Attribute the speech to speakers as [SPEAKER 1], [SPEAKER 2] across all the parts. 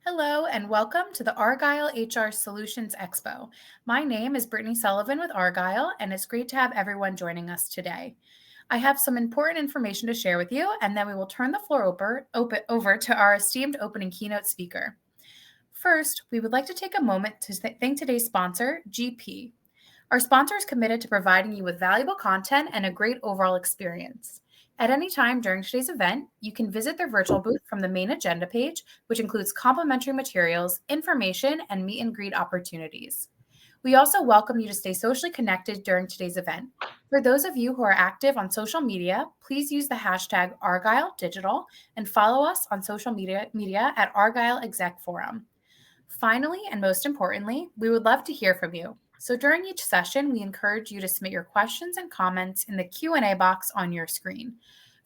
[SPEAKER 1] Hello and welcome to the Argyle HR Solutions Expo. My name is Brittany Sullivan with Argyle, and it's great to have everyone joining us today. I have some important information to share with you, and then we will turn the floor over to our esteemed opening keynote speaker. First, we would like to take a moment to thank today's sponsor, GP. Our sponsor is committed to providing you with valuable content and a great overall experience. At any time during today's event, you can visit their virtual booth from the main agenda page, which includes complimentary materials, information, and meet and greet opportunities. We also welcome you to stay socially connected during today's event. For those of you who are active on social media, please use the hashtag ArgyleDigital and follow us on social media at Argyle Exec Forum. Finally, and most importantly, we would love to hear from you. So during each session, we encourage you to submit your questions and comments in the Q&A box on your screen.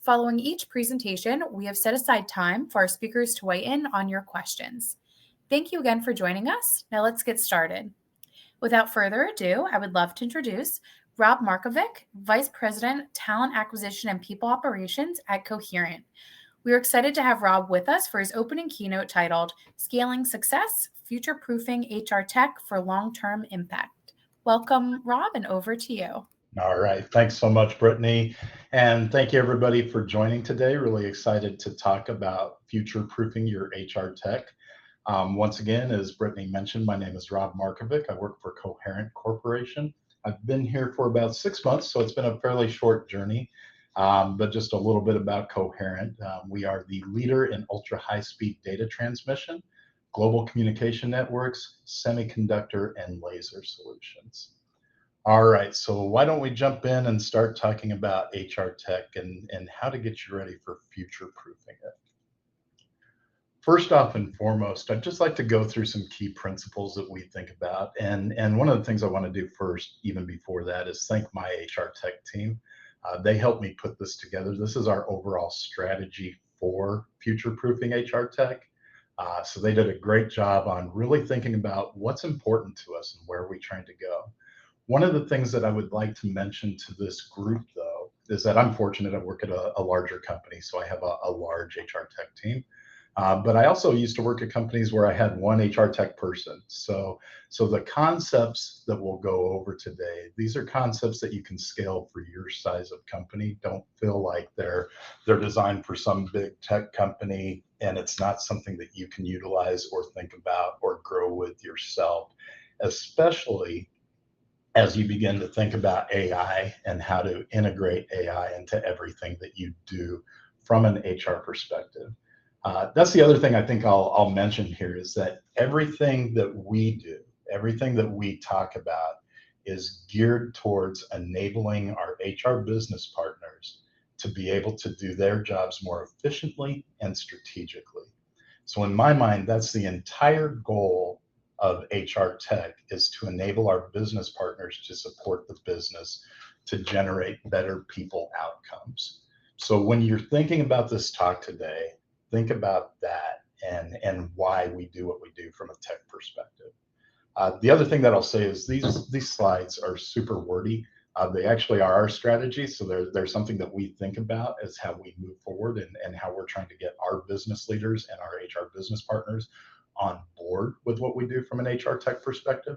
[SPEAKER 1] Following each presentation, we have set aside time for our speakers to weigh in on your questions. Thank you again for joining us. Now let's get started. Without further ado, I would love to introduce Rob Markovic, Vice President, Talent Acquisition and People Operations at Coherent. We are excited to have Rob with us for his opening keynote titled Scaling Success, Future-Proofing HR Tech for Long-Term Impact. Welcome, Rob, and over to you.
[SPEAKER 2] All right. Thanks so much, Brittany. And thank you, everybody, for joining today. Really excited to talk about future-proofing your HR tech. Once again, as Brittany mentioned, my name is Rob Markovic. I work for Coherent Corporation. I've been here for about 6 months, so it's been a fairly short journey. But just a little bit about Coherent. We are the leader in ultra-high-speed data transmission, global communication networks, semiconductor, and laser solutions. All right, so why don't we jump in and start talking about HR tech and how to get you ready for future-proofing it. First off and foremost, I'd just like to go through some key principles that we think about. And one of the things I want to do first, even before that, is thank my HR tech team. They helped me put this together. This is our overall strategy for future-proofing HR tech. So they did a great job on really thinking about what's important to us and where are we trying to go. One of the things that I would like to mention to this group, though, is that I'm fortunate I work at a larger company, so I have a large HR tech team. But I also used to work at companies where I had one HR tech person. So the concepts that we'll go over today, these are concepts that you can scale for your size of company. Don't feel like they're designed for some big tech company and it's not something that you can utilize or think about or grow with yourself, especially as you begin to think about AI and how to integrate AI into everything that you do from an HR perspective. That's the other thing I think I'll mention here is that everything that we do, everything that we talk about is geared towards enabling our HR business partners to be able to do their jobs more efficiently and strategically. So in my mind, that's the entire goal of HR tech, is to enable our business partners to support the business to generate better people outcomes. So when you're thinking about this talk today, think about that and why we do what we do from a tech perspective. The other thing that I'll say is these slides are super wordy. They actually are our strategy. So they're something that we think about as how we move forward and how we're trying to get our business leaders and our HR business partners on board with what we do from an HR tech perspective.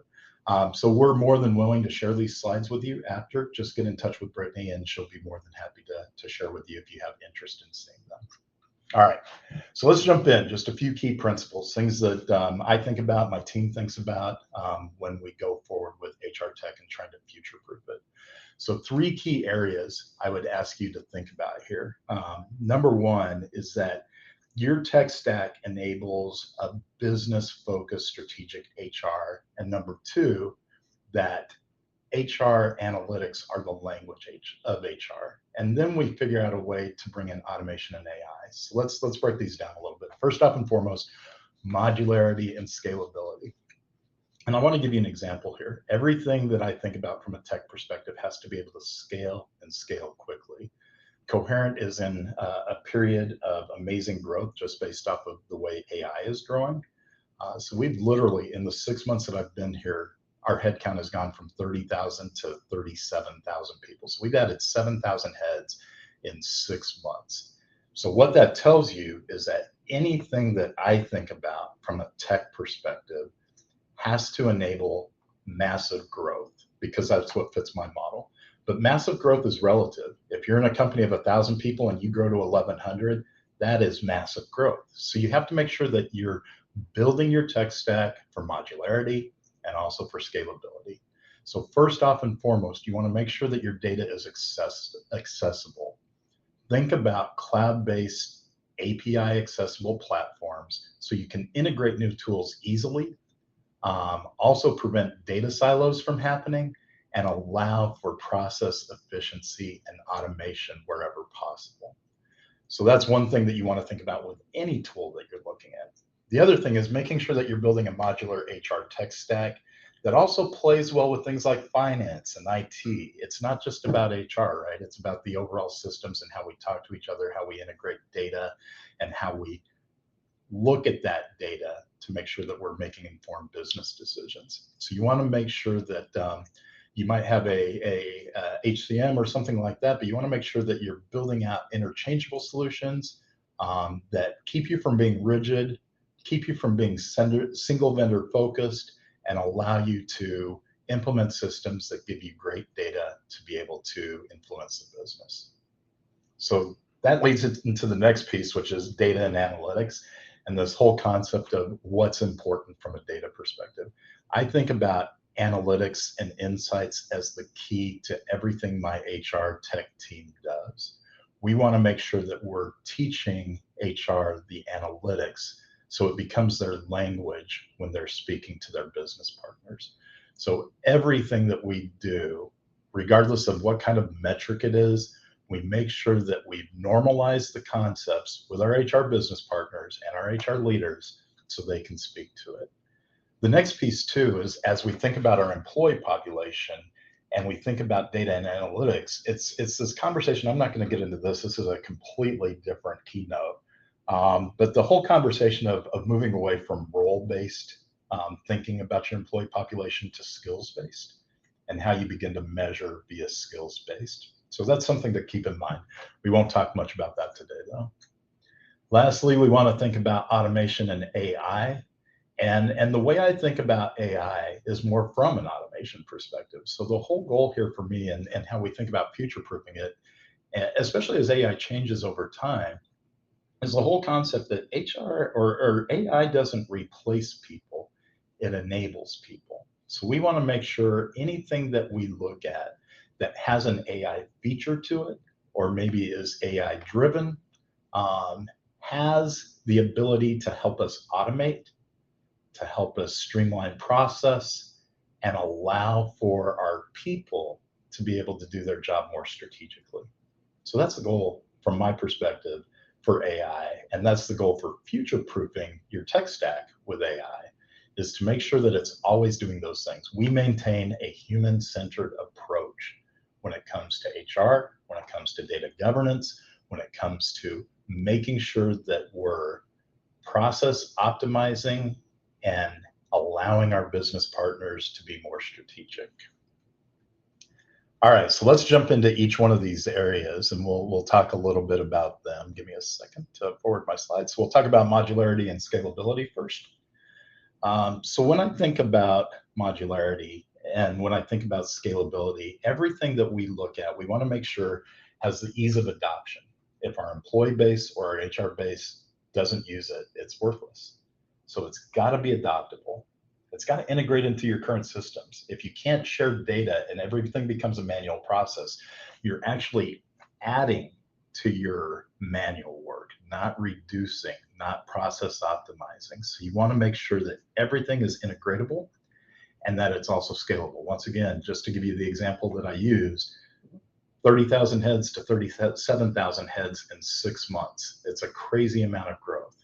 [SPEAKER 2] So we're more than willing to share these slides with you after. Just get in touch with Brittany and she'll be more than happy to share with you if you have interest in seeing them. All right, so let's jump in. Just a few key principles, things that I think about, my team thinks about when we go forward with HR tech and trying to future-proof it. So 3 key areas I would ask you to think about here. Number 1 is that your tech stack enables a business-focused strategic HR. And number 2, that HR analytics are the language of HR. And then we figure out a way to bring in automation and AI. So let's break these down a little bit. First up and foremost, modularity and scalability. And I want to give you an example here. Everything that I think about from a tech perspective has to be able to scale and scale quickly. Coherent is in a period of amazing growth just based off of the way AI is growing. So we've literally, in the 6 months that I've been here, our headcount has gone from 30,000 to 37,000 people. So we've added 7,000 heads in 6 months. So what that tells you is that anything that I think about from a tech perspective has to enable massive growth because that's what fits my model. But massive growth is relative. If you're in a company of 1,000 people and you grow to 1,100, that is massive growth. So you have to make sure that you're building your tech stack for modularity and also for scalability. So first off and foremost, you want to make sure that your data is accessible. Think about cloud-based API accessible platforms so you can integrate new tools easily, also prevent data silos from happening, and allow for process efficiency and automation wherever possible. So that's one thing that you want to think about with any tool that you're looking at. The other thing is making sure that you're building a modular HR tech stack that also plays well with things like finance and IT. It's not just about HR, right? It's about the overall systems and how we talk to each other, how we integrate data, and how we look at that data to make sure that we're making informed business decisions. So you want to make sure that you might have a HCM or something like that, but you want to make sure that you're building out interchangeable solutions that keep you from being rigid, keep you from being single vendor focused, and allow you to implement systems that give you great data to be able to influence the business. So that leads it into the next piece, which is data and analytics, and this whole concept of what's important from a data perspective. I think about analytics and insights as the key to everything my HR tech team does. We want to make sure that we're teaching HR the analytics so it becomes their language when they're speaking to their business partners. So everything that we do, regardless of what kind of metric it is, we make sure that we've normalized the concepts with our HR business partners and our HR leaders so they can speak to it. The next piece too is as we think about our employee population and we think about data and analytics, it's this conversation. I'm not going to get into this. This is a completely different keynote. But the whole conversation of moving away from role-based thinking about your employee population to skills-based and how you begin to measure via skills-based. So that's something to keep in mind. We won't talk much about that today, though. Lastly, we want to think about automation and AI. And the way I think about AI is more from an automation perspective. So the whole goal here for me and how we think about future-proofing it, especially as AI changes over time, is the whole concept that HR or AI doesn't replace people, it enables people. So we want to make sure anything that we look at that has an AI feature to it, or maybe is AI driven, has the ability to help us automate, to help us streamline process, and allow for our people to be able to do their job more strategically. So that's the goal from my perspective for AI. And that's the goal for future-proofing your tech stack with AI, is to make sure that it's always doing those things. We maintain a human-centered approach when it comes to HR, when it comes to data governance, when it comes to making sure that we're process optimizing and allowing our business partners to be more strategic. All right, so let's jump into each one of these areas and we'll talk a little bit about them. Give me a second to forward my slides. So we'll talk about modularity and scalability first. So when I think about modularity and when I think about scalability, everything that we look at, we want to make sure has the ease of adoption. If our employee base or our HR base doesn't use it, it's worthless. So it's got to be adoptable. It's got to integrate into your current systems. If you can't share data and everything becomes a manual process, you're actually adding to your manual work, not reducing, not process optimizing. So you want to make sure that everything is integratable and that it's also scalable. Once again, just to give you the example that I used, 30,000 heads to 37,000 heads in 6 months. It's a crazy amount of growth.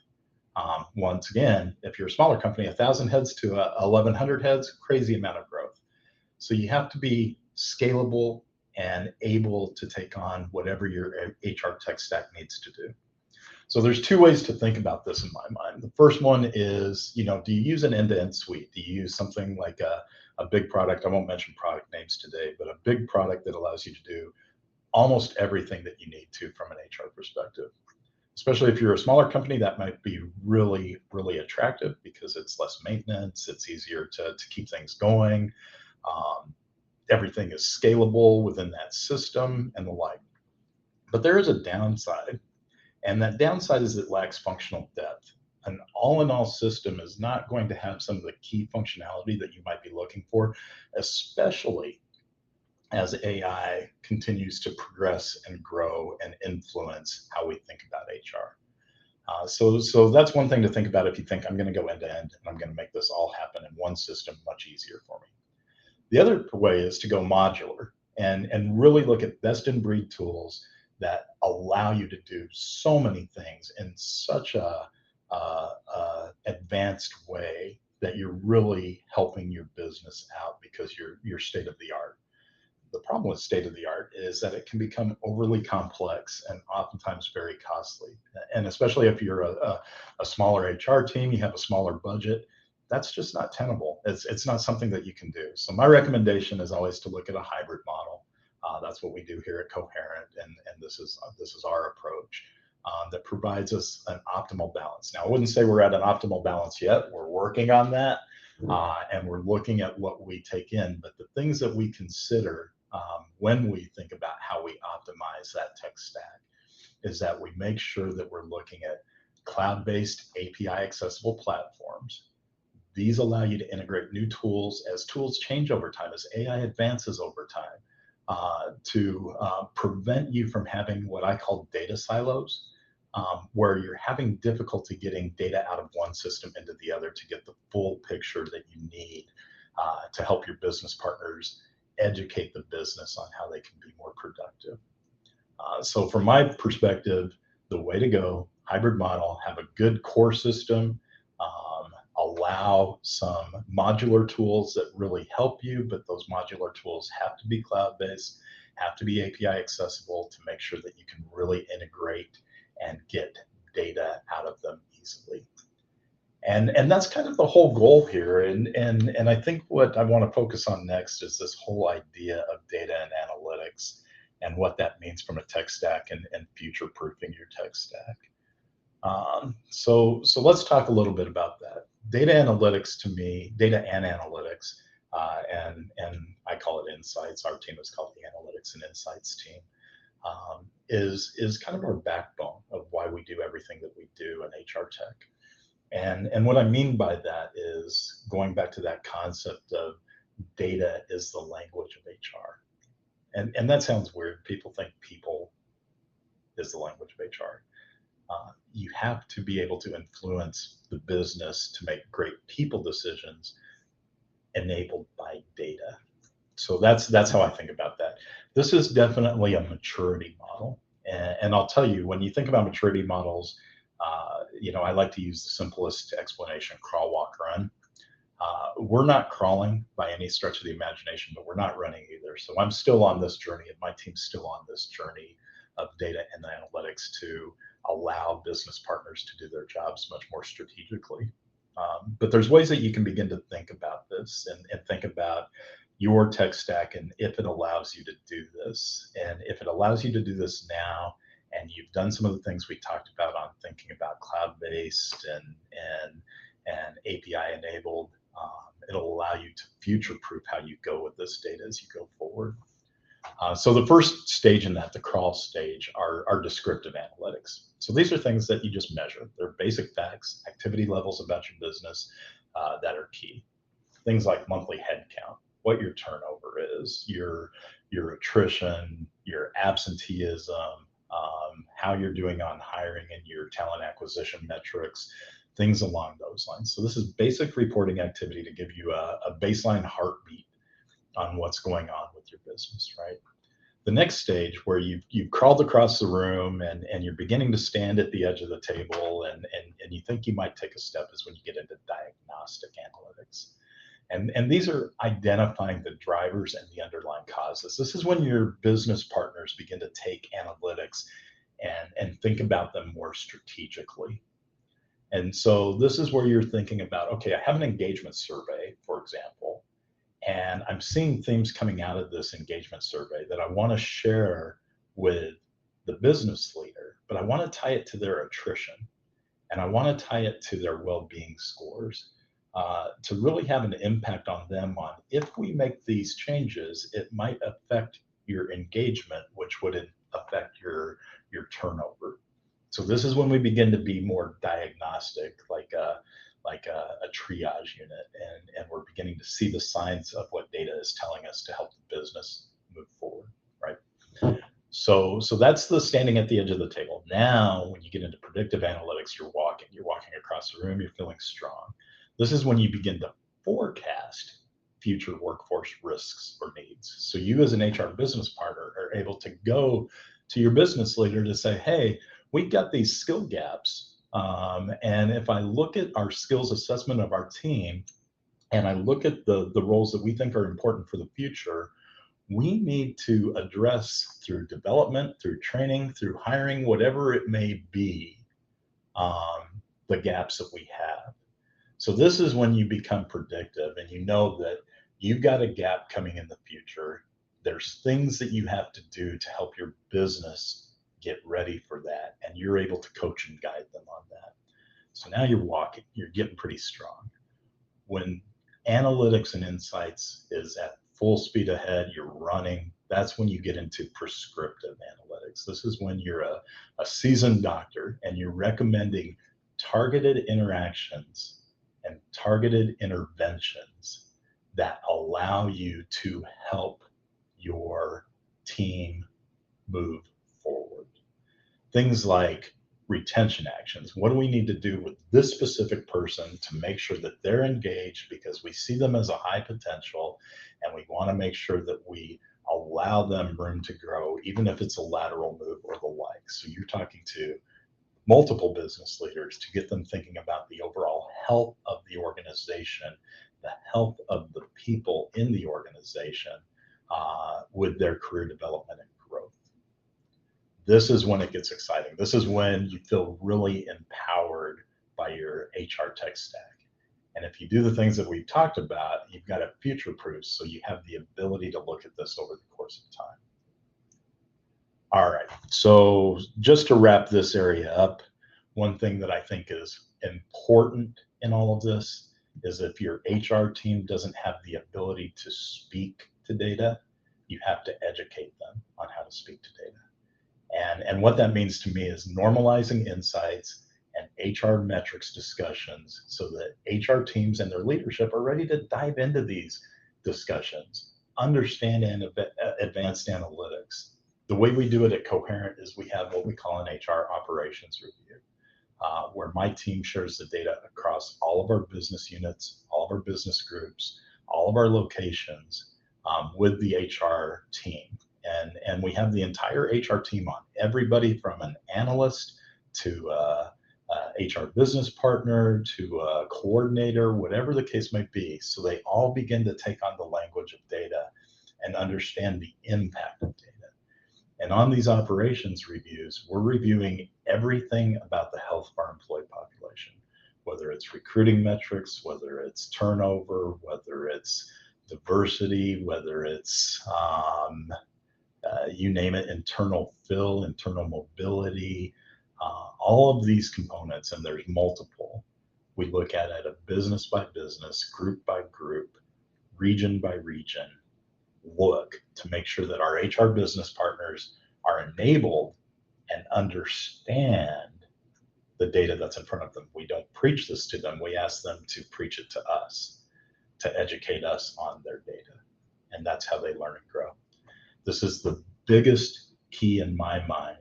[SPEAKER 2] Once again, if you're a smaller company, 1,000 heads to 1,100 heads, crazy amount of growth. So you have to be scalable and able to take on whatever your HR tech stack needs to do. So there's two ways to think about this in my mind. The first one is, do you use an end-to-end suite? Do you use something like a big product? I won't mention product names today, but a big product that allows you to do almost everything that you need to from an HR perspective. Especially if you're a smaller company, that might be really, really attractive because it's less maintenance, it's easier to keep things going. Um, Everything is scalable within that system and the like. But there is a downside, and that downside is it lacks functional depth. An all in all system is not going to have some of the key functionality that you might be looking for, especially as AI continues to progress and grow and influence how we think about HR. So that's one thing to think about if you think I'm going to go end to end and I'm going to make this all happen in one system much easier for me. The other way is to go modular and really look at best in breed tools that allow you to do so many things in such a advanced way that you're really helping your business out because you're state of the art. The problem with state of the art is that it can become overly complex and oftentimes very costly. And especially if you're a smaller HR team, you have a smaller budget, that's just not tenable. It's not something that you can do. So my recommendation is always to look at a hybrid model. That's what we do here at Coherent, and this is our approach that provides us an optimal balance. Now, I wouldn't say we're at an optimal balance yet. We're working on that, and we're looking at what we take in. But the things that we consider when we think about how we optimize that tech stack is that we make sure that we're looking at cloud-based API accessible platforms. These allow you to integrate new tools as tools change over time, as AI advances over time, to prevent you from having what I call data silos, where you're having difficulty getting data out of one system into the other to get the full picture that you need to help your business partners educate the business on how they can be more productive. So from my perspective, the way to go, hybrid model, have a good core system, allow some modular tools that really help you, but those modular tools have to be cloud-based, have to be API accessible to make sure that you can really integrate and get data out of them easily. And that's kind of the whole goal here. And I think what I want to focus on next is this whole idea of data and analytics and what that means from a tech stack and future proofing your tech stack. So let's talk a little bit about that. Data analytics to me, data and analytics, and I call it insights. Our team is called the analytics and insights team. Is kind of our backbone of why we do everything that we do in HR tech. And what I mean by that is going back to that concept of data is the language of HR. And that sounds weird. People think people is the language of HR. You have to be able to influence the business to make great people decisions enabled by data. So that's how I think about that. This is definitely a maturity model. And I'll tell you, when you think about maturity models, I like to use the simplest explanation: crawl, walk, run. We're not crawling by any stretch of the imagination, but we're not running either. So I'm still on this journey, and my team's still on this journey of data and analytics to allow business partners to do their jobs much more strategically. But there's ways that you can begin to think about this and think about your tech stack and if it allows you to do this. And if it allows you to do this now, and you've done some of the things we talked about on thinking about cloud-based and API enabled, it'll allow you to future-proof how you go with this data as you go forward. So the first stage in that, the crawl stage, are descriptive analytics. So these are things that you just measure. They're basic facts, activity levels about your business that are key. Things like monthly headcount, what your turnover is, your attrition, your absenteeism, how you're doing on hiring and your talent acquisition metrics, things along those lines. So this is basic reporting activity to give you a baseline heartbeat on what's going on with your business, right? The next stage, where you've crawled across the room and you're beginning to stand at the edge of the table and you think you might take a step, is when you get into diagnostic analytics. And these are identifying the drivers and the underlying causes. This is when your business partners begin to take analytics and think about them more strategically. And so this is where you're thinking about, okay, I have an engagement survey, for example, and I'm seeing themes coming out of this engagement survey that I want to share with the business leader. but I want to tie it to their attrition, and I want to tie it to their well-being scores, to really have an impact on them on if we make these changes, it might affect your engagement, which would affect your turnover. So this is when we begin to be more diagnostic, like a triage unit, and we're beginning to see the signs of what data is telling us to help the business move forward, right? So that's the standing at the edge of the table. Now, when you get into predictive analytics, you're walking across the room, you're feeling strong. This is when you begin to forecast future workforce risks or needs. So you as an HR business partner are able to go to your business leader to say, hey, we've got these skill gaps. And if I look at our skills assessment of our team and I look at the roles that we think are important for the future, we need to address through development, through training, through hiring, whatever it may be, the gaps that we have. So this is when you become predictive and you know that you've got a gap coming in the future. There's things that you have to do to help your business get ready for that, and you're able to coach and guide them on that. So now you're walking, you're getting pretty strong. When analytics and insights is at full speed ahead, you're running, that's when you get into prescriptive analytics. This is when you're a seasoned doctor and you're recommending targeted interactions and targeted interventions that allow you to help your team move forward. Things like retention actions. What do we need to do with this specific person to make sure that they're engaged because we see them as a high potential and we want to make sure that we allow them room to grow, even if it's a lateral move or the like. So you're talking to multiple business leaders to get them thinking about the overall health of the organization, the health of the people in the organization, with their career development and growth. This is when it gets exciting. This is when you feel really empowered by your HR tech stack. And if you do the things that we've talked about, you've got it future proof. So you have the ability to look at this over the course of time. All right. So just to wrap this area up, one thing that I think is important in all of this is if your HR team doesn't have the ability to speak to data, you have to educate them on how to speak to data. And what that means to me is normalizing insights and HR metrics discussions so that HR teams and their leadership are ready to dive into these discussions, understand advanced analytics. The way we do it at Coherent is we have what we call an HR operations review, where my team shares the data across all of our business units, all of our business groups, all of our locations, with the HR team. And we have the entire HR team on, everybody from an analyst to HR business partner to a coordinator, whatever the case might be. So they all begin to take on the language of data and understand the impact of data. And on these operations reviews, we're reviewing everything about the health of our employee population, whether it's recruiting metrics, whether it's turnover, whether it's diversity, whether it's you name it, internal fill, internal mobility, all of these components, and there's multiple. We look at it a business by business, group by group, region by region, look to make sure that our HR business partners are enabled and understand the data that's in front of them. We don't preach this to them. We ask them to preach it to us, to educate us on their data. And that's how they learn and grow. This is the biggest key in my mind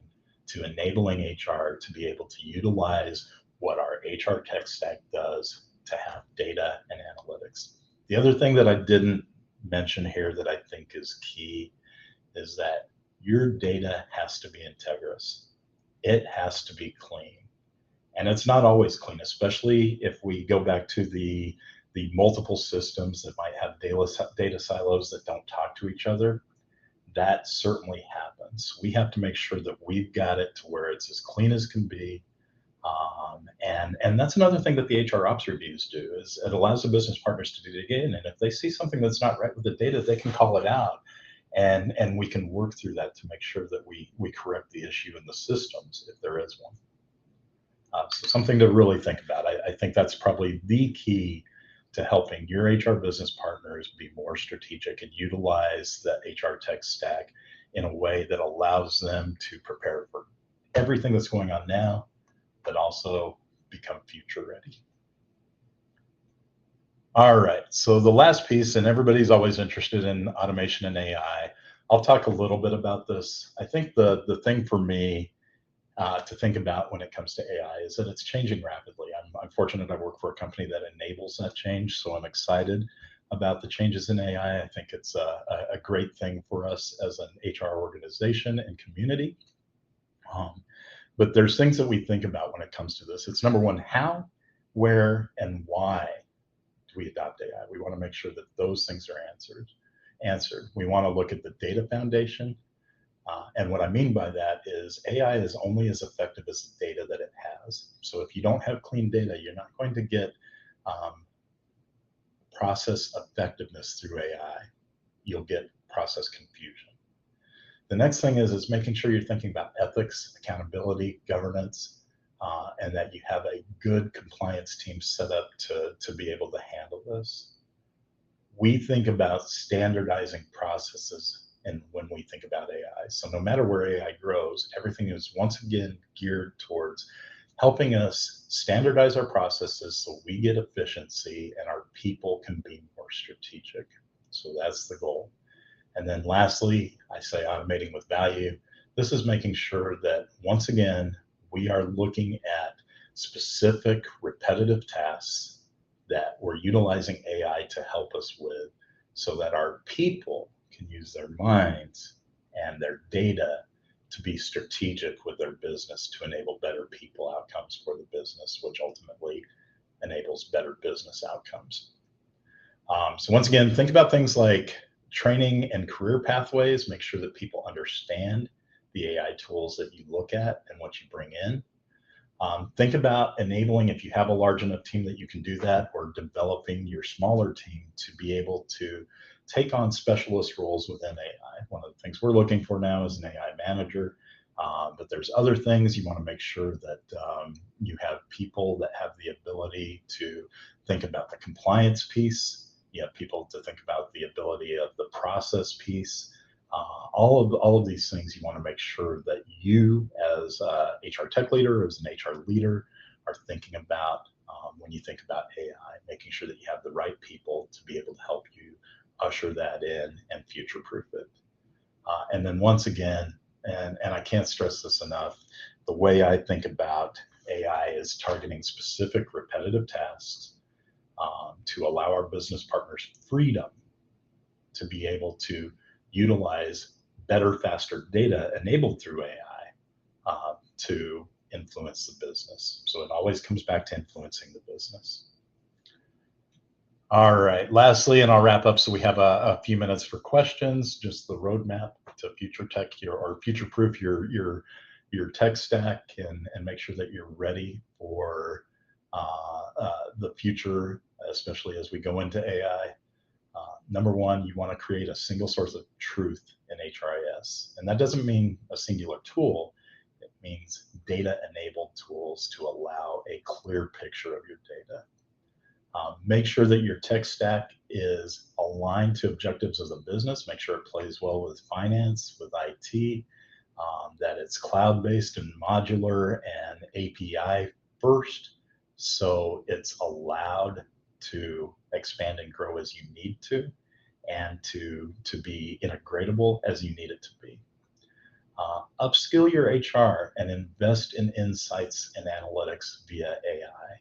[SPEAKER 2] to enabling HR to be able to utilize what our HR tech stack does to have data and analytics. The other thing that I didn't mention here that I think is key is that your data has to be integrous. It has to be clean. And it's not always clean, especially if we go back to the multiple systems that might have data silos that don't talk to each other. That certainly happens. We have to make sure that we've got it to where it's as clean as can be. And that's another thing that the HR ops reviews do is it allows the business partners to dig in. And if they see something that's not right with the data, they can call it out. and we can work through that to make sure that we correct the issue in the systems if there is one. So something to really think about. I think that's probably the key to helping your HR business partners be more strategic and utilize the HR tech stack in a way that allows them to prepare for everything that's going on now, but also become future ready. All right, so the last piece, and everybody's always interested in automation and AI. I'll talk a little bit about this. I think the thing for me to think about when it comes to AI is that it's changing rapidly. I'm fortunate I work for a company that enables that change, so I'm excited about the changes in AI. I think it's a great thing for us as an HR organization and community. But there's things that we think about when it comes to this. It's number one, how, where, and why do we adopt AI? We want to make sure that those things are answered. We want to look at the data foundation. And what I mean by that is AI is only as effective as the data that it has. So if you don't have clean data, you're not going to get process effectiveness through AI. You'll get process confusion. The next thing is making sure you're thinking about ethics, accountability, governance, and that you have a good compliance team set up to be able to handle this. We think about standardizing processes and when we think about AI. So no matter where AI grows, everything is once again geared towards helping us standardize our processes so we get efficiency and our people can be more strategic. So that's the goal. And then lastly, I say automating with value. This is making sure that once again, we are looking at specific repetitive tasks that we're utilizing AI to help us with so that our people can use their minds and their data to be strategic with their business to enable better people outcomes for the business, which ultimately enables better business outcomes. So once again, think about things like training and career pathways. Make sure that people understand the AI tools that you look at and what you bring in. Think about enabling, if you have a large enough team that you can do that, or developing your smaller team to be able to take on specialist roles within AI. One of the things we're looking for now is an AI manager, but there's other things. You want to make sure that you have people that have the ability to think about the compliance piece. You have people to think about the ability of the process piece. All of these things you want to make sure that you as a HR tech leader, as an HR leader, are thinking about when you think about AI, making sure that you have the right people to be able to help you usher that in and future-proof it. And then once again, and I can't stress this enough, the way I think about AI is targeting specific repetitive tasks to allow our business partners freedom to be able to utilize better, faster data enabled through AI to influence the business. So it always comes back to influencing the business. All right, lastly, and I'll wrap up so we have a few minutes for questions, just the roadmap to future tech or future-proof your tech stack and make sure that you're ready for the future, especially as we go into AI. Number one, you want to create a single source of truth in HRIS. And that doesn't mean a singular tool. It means data-enabled tools to allow a clear picture of your data. Make sure that your tech stack is aligned to objectives of the business. Make sure it plays well with finance, with IT, that it's cloud-based and modular and API first. So it's allowed to expand and grow as you need to, and to be integratable as you need it to be. Upskill your HR and invest in insights and analytics via AI.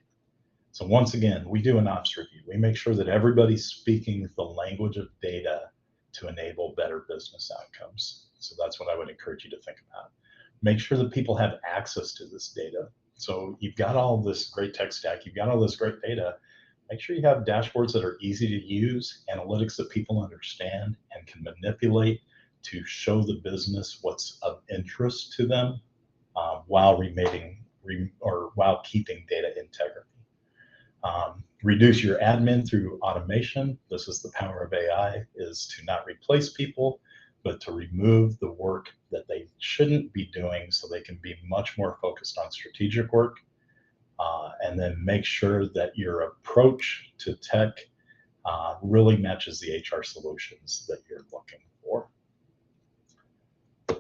[SPEAKER 2] So once again, we do an ops review. We make sure that everybody's speaking the language of data to enable better business outcomes. So that's what I would encourage you to think about. Make sure that people have access to this data. So you've got all this great tech stack, you've got all this great data. Make sure you have dashboards that are easy to use, analytics that people understand and can manipulate to show the business what's of interest to them while keeping data integrity. Reduce your admin through automation. This is the power of AI, is to not replace people, but to remove the work that they shouldn't be doing so they can be much more focused on strategic work, and then make sure that your approach to tech really matches the HR solutions that you're looking for.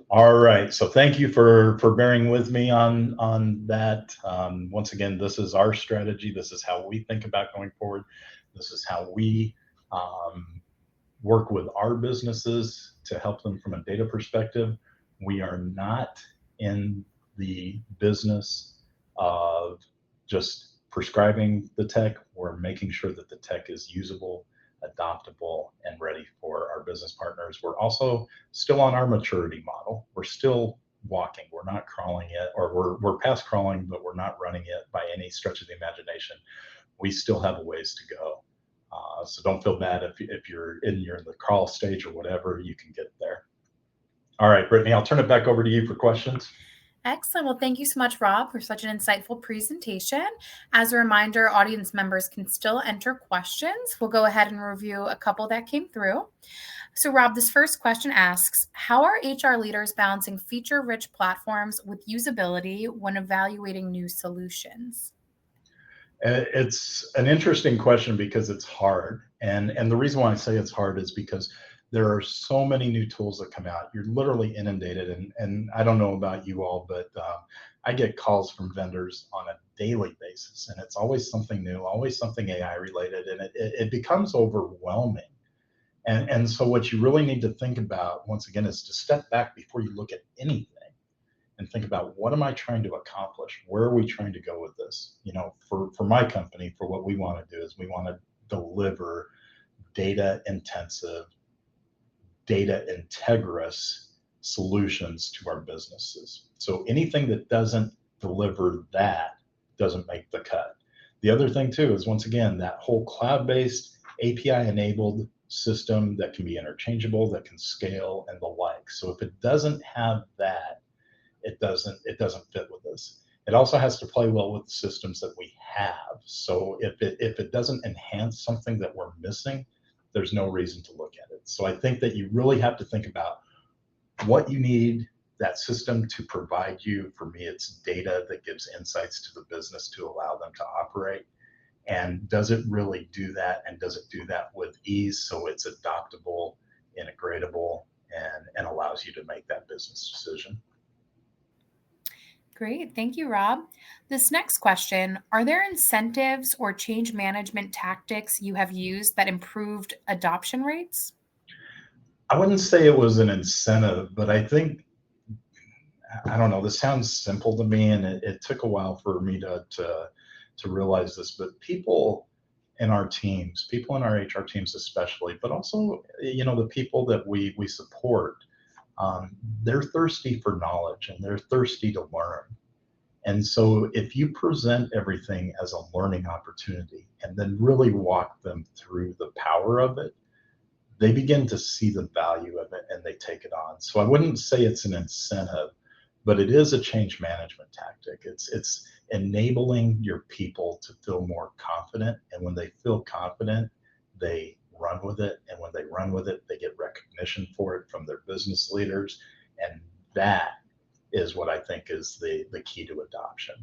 [SPEAKER 2] All right, so thank you for bearing with me on that. Once again, this is our strategy. This is how we think about going forward. This is how we work with our businesses to help them from a data perspective. We are not in the business of just prescribing the tech. We're making sure that the tech is usable, adoptable, and ready for our business partners. We're also still on our maturity model. We're still walking. We're not crawling yet, or we're past crawling, but we're not running yet by any stretch of the imagination. We still have a ways to go. So don't feel bad if you're in the crawl stage or whatever, you can get there. All right, Brittany, I'll turn it back over to you for questions.
[SPEAKER 1] Excellent. Well, thank you so much, Rob, for such an insightful presentation. As a reminder, audience members can still enter questions. We'll go ahead and review a couple that came through. So, Rob, this first question asks, how are HR leaders balancing feature-rich platforms with usability when evaluating new solutions?
[SPEAKER 2] It's an interesting question because it's hard. And the reason why I say it's hard is because there are so many new tools that come out. You're literally inundated. And I don't know about you all, but I get calls from vendors on a daily basis. And it's always something new, always something AI related. And it becomes overwhelming. And so what you really need to think about, once again, is to step back before you look at anything and think about, what am I trying to accomplish? Where are we trying to go with this? You know, for my company, for what we want to do is we want to deliver data intensive, data integrous solutions to our businesses. So anything that doesn't deliver that doesn't make the cut. The other thing too is, once again, that whole cloud-based API enabled system that can be interchangeable, that can scale and the like. So if it doesn't have that, it doesn't fit with us. It also has to play well with the systems that we have. So if it doesn't enhance something that we're missing, there's no reason to look at it. So I think that you really have to think about what you need that system to provide you. For me, it's data that gives insights to the business to allow them to operate. And does it really do that? And does it do that with ease so it's adoptable, integratable, and allows you to make that business decision?
[SPEAKER 1] Great. Thank you, Rob. This next question, are there incentives or change management tactics you have used that improved adoption rates?
[SPEAKER 2] I wouldn't say it was an incentive, but I think, I don't know, this sounds simple to me, and it took a while for me to realize this, but people in our teams, people in our HR teams especially, but also, you know, the people that we support, they're thirsty for knowledge and they're thirsty to learn. And so if you present everything as a learning opportunity and then really walk them through the power of it, they begin to see the value of it and they take it on. So I wouldn't say it's an incentive, but it is a change management tactic. It's enabling your people to feel more confident. And when they feel confident, they run with it. And when they run with it, they get recognition for it from their business leaders. And that is what I think is the key to adoption.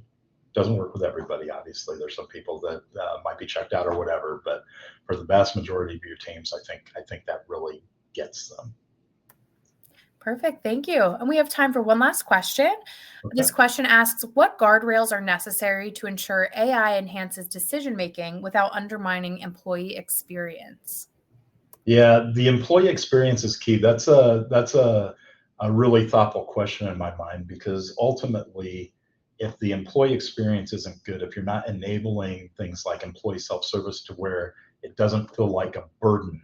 [SPEAKER 2] Doesn't work with everybody, obviously. There's some people that might be checked out or whatever, but for the vast majority of your teams, I think that really gets them.
[SPEAKER 1] Perfect. Thank you. And we have time for one last question.
[SPEAKER 2] Okay.
[SPEAKER 1] This question asks, what guardrails are necessary to ensure AI enhances decision-making without undermining employee experience?
[SPEAKER 2] Yeah, the employee experience is key. That's a really thoughtful question in my mind, because ultimately, if the employee experience isn't good, if you're not enabling things like employee self-service to where it doesn't feel like a burden,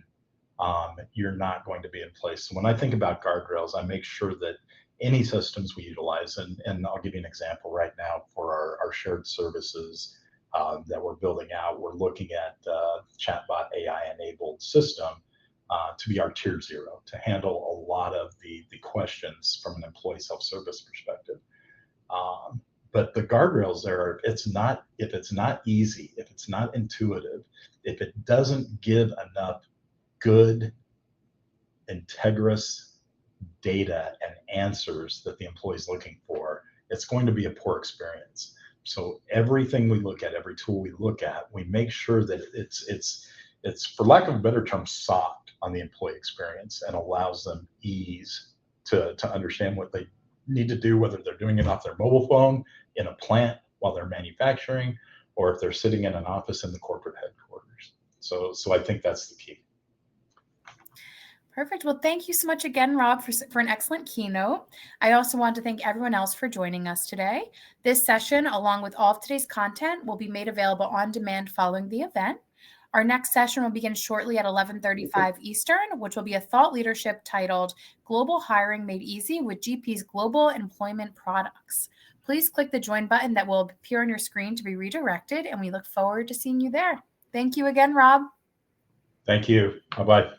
[SPEAKER 2] you're not going to be in place. So when I think about guardrails, I make sure that any systems we utilize, and I'll give you an example right now for our shared services that we're building out, we're looking at chatbot AI enabled system to be our tier 0, to handle a lot of the questions from an employee self-service perspective. But the guardrails there are, if it's not easy, if it's not intuitive, if it doesn't give enough good, integrous data and answers that the employee is looking for, it's going to be a poor experience. So everything we look at, every tool we look at, we make sure that it's for lack of a better term, soft on the employee experience and allows them ease to understand what they need to do, whether they're doing it off their mobile phone, in a plant while they're manufacturing, or if they're sitting in an office in the corporate headquarters. So I think that's the key.
[SPEAKER 1] Perfect. Well, thank you so much again, Rob, for an excellent keynote. I also want to thank everyone else for joining us today. This session, along with all of today's content, will be made available on demand following the event. Our next session will begin shortly at 11:35 Eastern, which will be a thought leadership titled Global Hiring Made Easy with GP's Global Employment Products. Please click the join button that will appear on your screen to be redirected, and we look forward to seeing you there. Thank you again, Rob.
[SPEAKER 2] Thank you. Bye-bye.